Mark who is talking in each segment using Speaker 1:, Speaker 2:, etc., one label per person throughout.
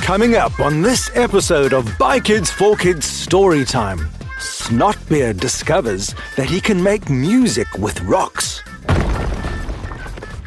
Speaker 1: Coming up on this episode of By Kids for Kids Storytime, Snotbeard discovers that he can make music with rocks.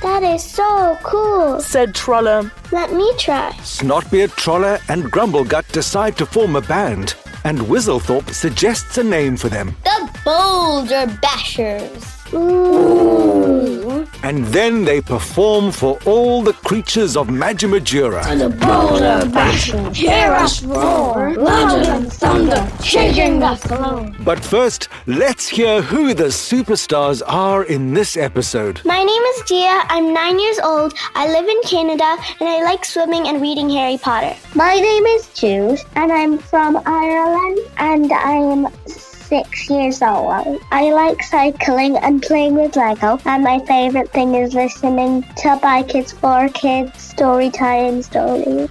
Speaker 2: That is so cool,
Speaker 3: said Trolla.
Speaker 2: Let me try.
Speaker 1: Snotbeard, Trolla and Grumblegut decide to form a band, and Whistlethorpe suggests a name for them.
Speaker 4: The Boulder Bashers.
Speaker 2: Ooh.
Speaker 1: And then they perform for all the creatures of Magimajura.
Speaker 5: And the Boulder Bashers hear us roar, louder than thunder, shaking the floor.
Speaker 1: But first, let's hear who the superstars are in this episode.
Speaker 2: My name is Gia. I'm 9 years old. I live in Canada, and I like swimming and reading Harry Potter.
Speaker 6: My name is Jules, and I'm from Ireland, and I am 6 years old. I like cycling and playing with Lego, and my favorite thing is listening to By Kids for Kids Storytime stories.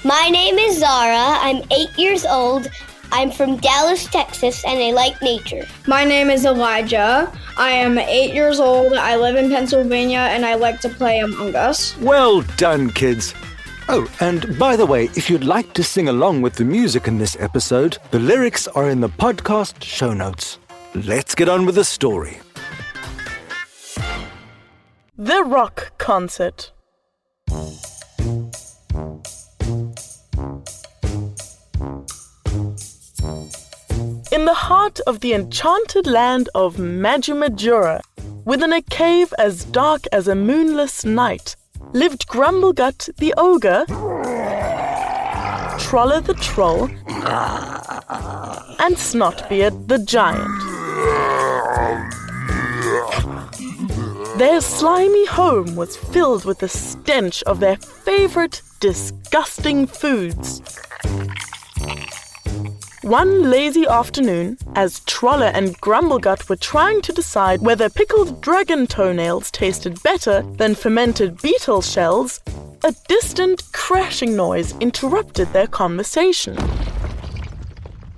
Speaker 4: My name is Zara. I'm 8 years old. I'm from Dallas, Texas, and I like nature.
Speaker 5: My name is Elijah. I am 8 years old. I live in Pennsylvania, and I like to play Among Us.
Speaker 1: Well done, kids. Oh, and by the way, if you'd like to sing along with the music in this episode, the lyrics are in the podcast show notes. Let's get on with the story.
Speaker 3: The Rock Concert. In the heart of the enchanted land of Magimajura, within a cave as dark as a moonless night, lived Grumblegut the ogre, Trolla the troll, and Snotbeard the giant. Their slimy home was filled with the stench of their favorite disgusting foods. One lazy afternoon, as Trolla and Grumblegut were trying to decide whether pickled dragon toenails tasted better than fermented beetle shells, a distant crashing noise interrupted their conversation.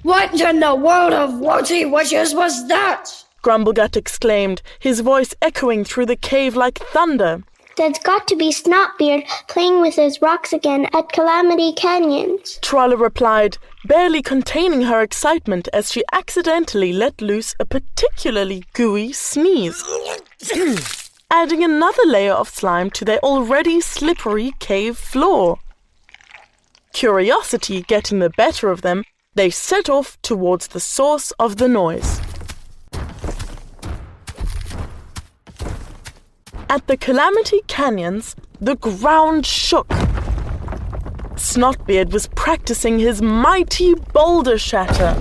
Speaker 5: What in the world of Warty Wishes was that?
Speaker 3: Grumblegut exclaimed, his voice echoing through the cave like thunder.
Speaker 2: That's got to be Snotbeard playing with his rocks again at Calamity Canyons.
Speaker 3: Trolla replied, barely containing her excitement as she accidentally let loose a particularly gooey sneeze, adding another layer of slime to their already slippery cave floor. Curiosity getting the better of them, they set off towards the source of the noise. At the Calamity Canyons, the ground shook. Snotbeard was practicing his mighty boulder shatter.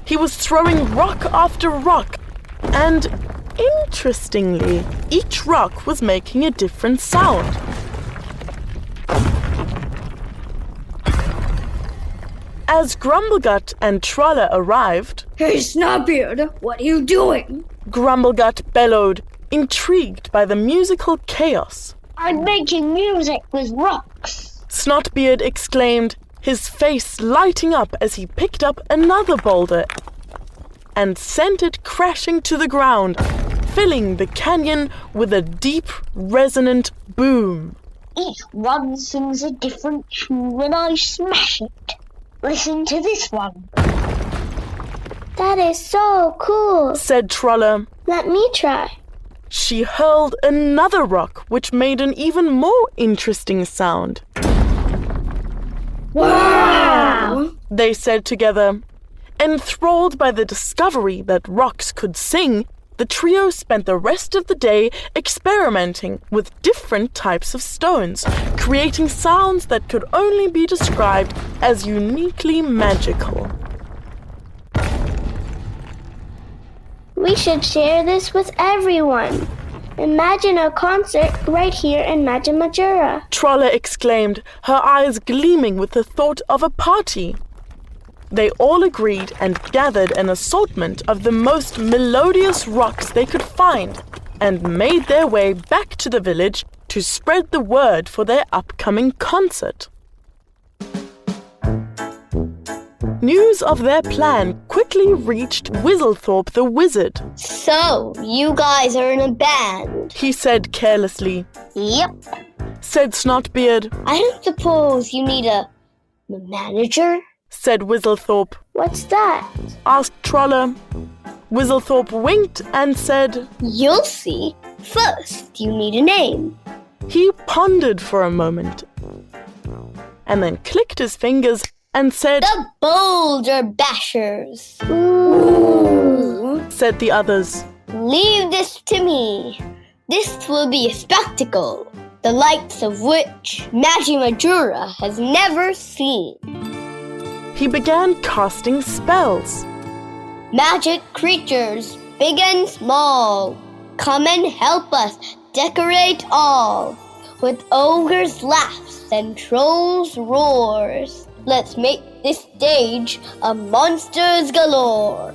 Speaker 3: He was throwing rock after rock, and interestingly, each rock was making a different sound. As Grumblegut and Trolla arrived,
Speaker 5: Hey, Snotbeard, what are you doing?
Speaker 3: Grumblegut bellowed, intrigued by the musical chaos.
Speaker 6: I'm making music with rocks.
Speaker 3: Snotbeard exclaimed, his face lighting up as he picked up another boulder and sent it crashing to the ground, filling the canyon with a deep, resonant boom.
Speaker 6: Each one sings a different tune when I smash it. Listen to this one.
Speaker 2: That is so cool,
Speaker 3: said Trolla.
Speaker 2: Let me try.
Speaker 3: She hurled another rock, which made an even more interesting sound.
Speaker 5: Wow!
Speaker 3: They said together. Enthralled by the discovery that rocks could sing, the trio spent the rest of the day experimenting with different types of stones, creating sounds that could only be described as uniquely magical.
Speaker 2: We should share this with everyone. Imagine a concert right here in Magimajura.
Speaker 3: Trolla exclaimed, her eyes gleaming with the thought of a party. They all agreed and gathered an assortment of the most melodious rocks they could find and made their way back to the village to spread the word for their upcoming concert. News of their plan quickly reached Whistlethorpe the wizard.
Speaker 4: So, you guys are in a band?
Speaker 3: He said carelessly.
Speaker 6: Yep.
Speaker 3: said Snotbeard.
Speaker 4: I don't suppose you need a manager?
Speaker 3: Said Whistlethorpe.
Speaker 2: What's that?
Speaker 3: Asked Trolla. Whistlethorpe winked and said,
Speaker 4: You'll see. First, you need a name.
Speaker 3: He pondered for a moment and then clicked his fingers and said,
Speaker 4: The Boulder Bashers.
Speaker 2: Ooh.
Speaker 3: Said the others.
Speaker 4: Leave this to me. This will be a spectacle, the likes of which Magimajura has never seen.
Speaker 3: He began casting spells.
Speaker 4: Magic creatures, big and small, come and help us decorate all. With ogres' laughs and trolls' roars, let's make this stage a monsters galore.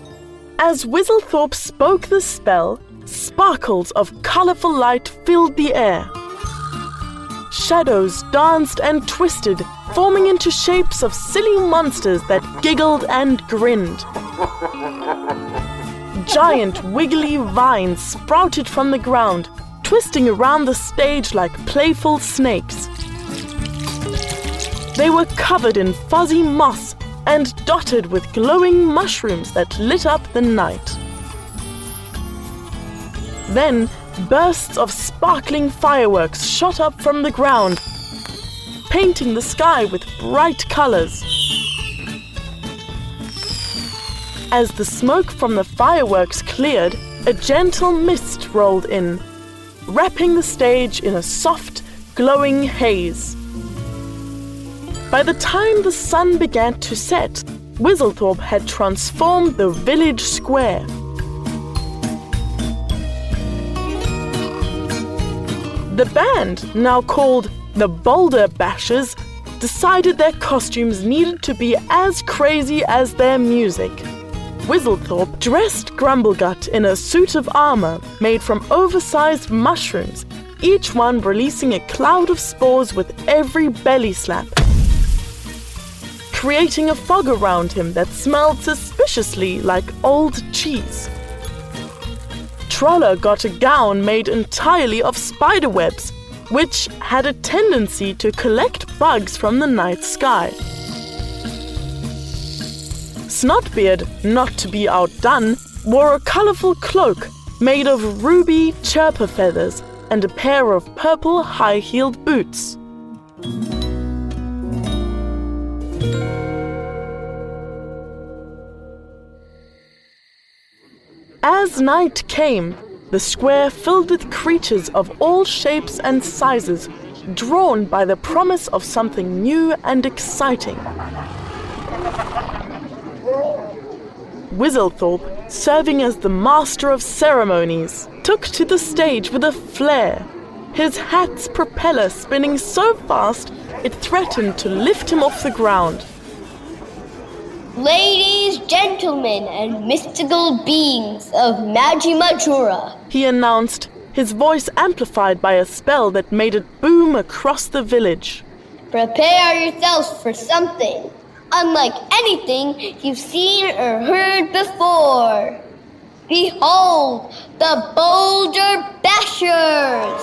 Speaker 3: As Whistlethorpe spoke the spell, sparkles of colorful light filled the air. Shadows danced and twisted, forming into shapes of silly monsters that giggled and grinned. Giant wiggly vines sprouted from the ground, twisting around the stage like playful snakes. They were covered in fuzzy moss and dotted with glowing mushrooms that lit up the night. Then, bursts of sparkling fireworks shot up from the ground, painting the sky with bright colors. As the smoke from the fireworks cleared, a gentle mist rolled in, wrapping the stage in a soft, glowing haze. By the time the sun began to set, Whistlethorpe had transformed the village square. The band, now called the Boulder Bashers, decided their costumes needed to be as crazy as their music. Whistlethorpe dressed Grumblegut in a suit of armor made from oversized mushrooms, each one releasing a cloud of spores with every belly slap, creating a fog around him that smelled suspiciously like old cheese. Trolla got a gown made entirely of spiderwebs, which had a tendency to collect bugs from the night sky. Snotbeard, not to be outdone, wore a colorful cloak made of ruby chirper feathers and a pair of purple high-heeled boots. As night came, the square filled with creatures of all shapes and sizes, drawn by the promise of something new and exciting. Whistlethorpe, serving as the master of ceremonies, took to the stage with a flare, his hat's propeller spinning so fast it threatened to lift him off the ground.
Speaker 4: Ladies, gentlemen, and mystical beings of Magimajura,
Speaker 3: he announced, his voice amplified by a spell that made it boom across the village.
Speaker 4: prepare yourselves for something unlike anything you've seen or heard before. Behold, the Boulder Bashers!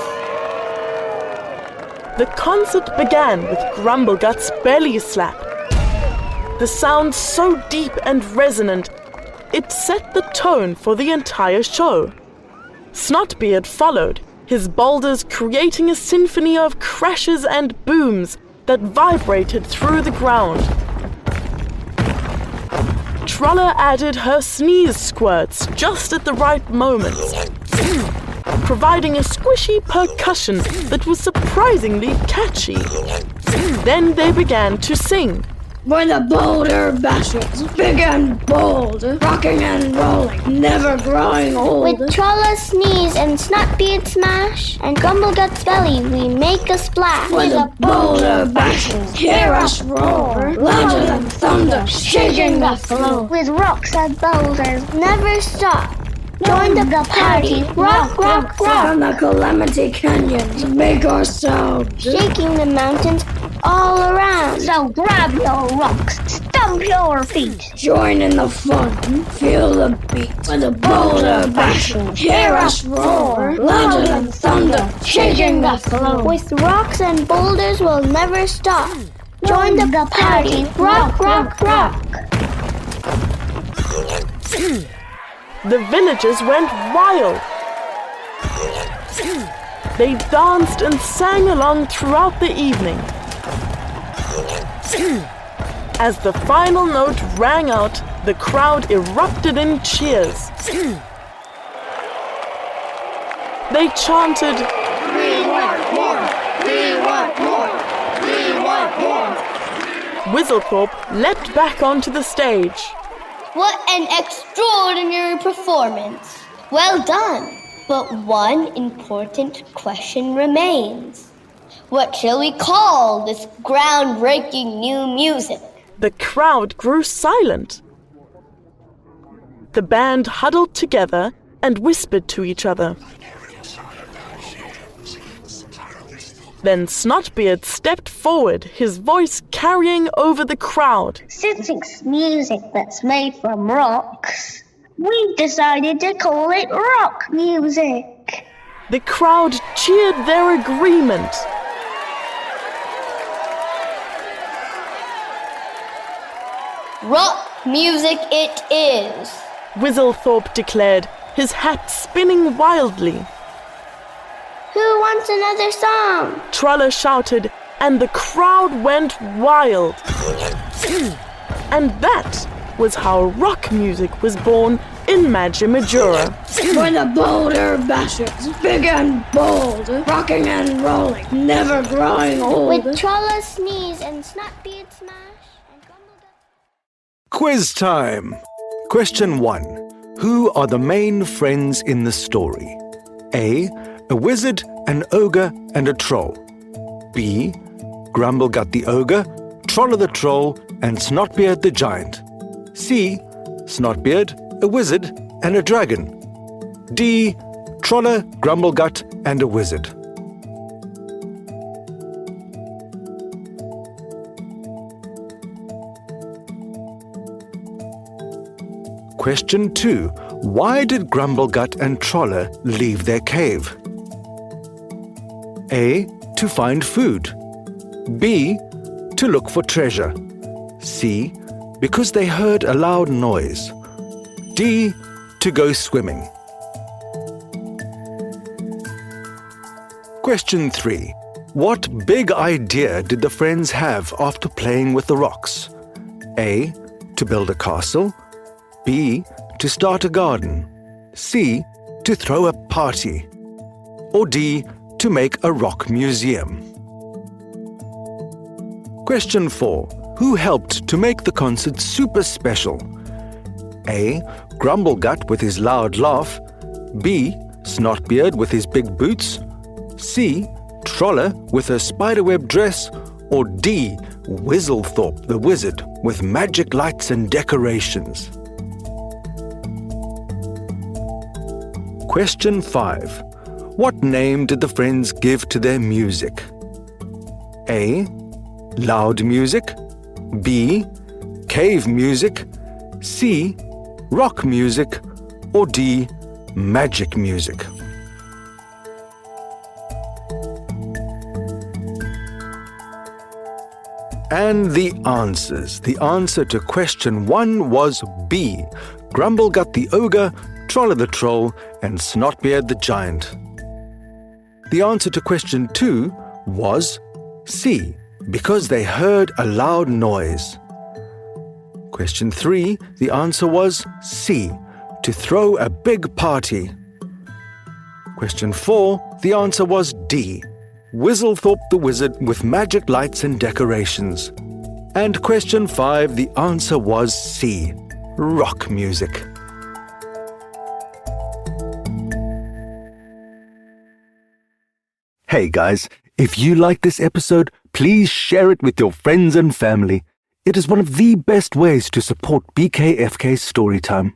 Speaker 3: The concert began with Grumblegut's belly slap. The sound so deep and resonant, it set the tone for the entire show. Snotbeard followed, his boulders creating a symphony of crashes and booms that vibrated through the ground. Trolla added her sneeze squirts just at the right moments, providing a squishy percussion that was surprisingly catchy. Then they began to sing.
Speaker 5: We're the Boulder Bashers, big and bold, rocking and rolling, never growing old.
Speaker 2: With Trolla sneeze and Snotbeard smash and Grumblegut's belly, we make a splash.
Speaker 5: We're the Boulder Bashers, hear us roar, louder than thunder, shaking the floor.
Speaker 6: With rocks and boulders,
Speaker 2: Never stop. Join the party. Rock, rock, rock.
Speaker 5: From the Calamity Canyons, make our sound.
Speaker 2: Shaking the mountains all around.
Speaker 6: so grab your rocks, Stomp your feet.
Speaker 5: Join in the fun, feel the beat. With the Boulder Bashers, hear us roar. Louder than thunder, shaking the floor.
Speaker 2: With rocks and boulders we'll never stop. Join the party, rock, rock, rock.
Speaker 3: The villagers went wild. They danced and sang along throughout the evening. As the final note rang out, the crowd erupted in cheers. They chanted,
Speaker 5: We want more, we want more, we want more.
Speaker 3: Whistlethorpe leapt back onto the stage.
Speaker 4: What an extraordinary performance. Well done. But one important question remains. What shall we call this groundbreaking new music?
Speaker 3: The crowd grew silent. The band huddled together and whispered to each other. Then Snotbeard stepped forward, his voice carrying over the crowd.
Speaker 6: Since it's music that's made from rocks, we've decided to call it rock music.
Speaker 3: The crowd cheered their agreement.
Speaker 4: Rock music it is.
Speaker 3: Whistlethorpe declared, his hat spinning wildly.
Speaker 2: Who wants another song?
Speaker 3: Trolla shouted, and the crowd went wild. And that was how rock music was born in Magimajura.
Speaker 5: For the Boulder Bashers, big and bold, rocking and rolling, never growing old.
Speaker 2: With Trolla sneeze and Snotbeard smash and Grumblegut.
Speaker 1: Quiz time. Question 1. Who are the main friends in the story? A wizard, an ogre, and a troll. B. Grumblegut the ogre, Trolla the troll, and Snotbeard the giant. C. Snotbeard, a wizard, and a dragon. D. Trolla, Grumblegut, and a wizard. Question 2. Why did Grumblegut and Trolla leave their cave? A. To find food. B. To look for treasure. C. Because they heard a loud noise. D. To go swimming. Question 3. What big idea did the friends have after playing with the rocks? A. To build a castle. B. To start a garden. C. To throw a party. Or D. To make a rock museum. Question 4. Who helped to make the concert super special? A. Grumblegut with his loud laugh. B. Snotbeard with his big boots. C. Trolla with her spiderweb dress. Or D. Whistlethorpe the wizard with magic lights and decorations. Question 5. What name did the friends give to their music? A. Loud music. B. Cave music. C. Rock music. Or D. Magic music. And the answers. The answer to question 1 was B. Grumblegut the ogre, Trolla the troll, and Snotbeard the giant. The answer to question 2 was C. Because they heard a loud noise. Question 3, the answer was C. To throw a big party. Question 4, the answer was D. Whistlethorpe the wizard with magic lights and decorations. And question 5, the answer was C. Rock music. Hey guys, if you like this episode, please share it with your friends and family. It is one of the best ways to support BKFK Storytime.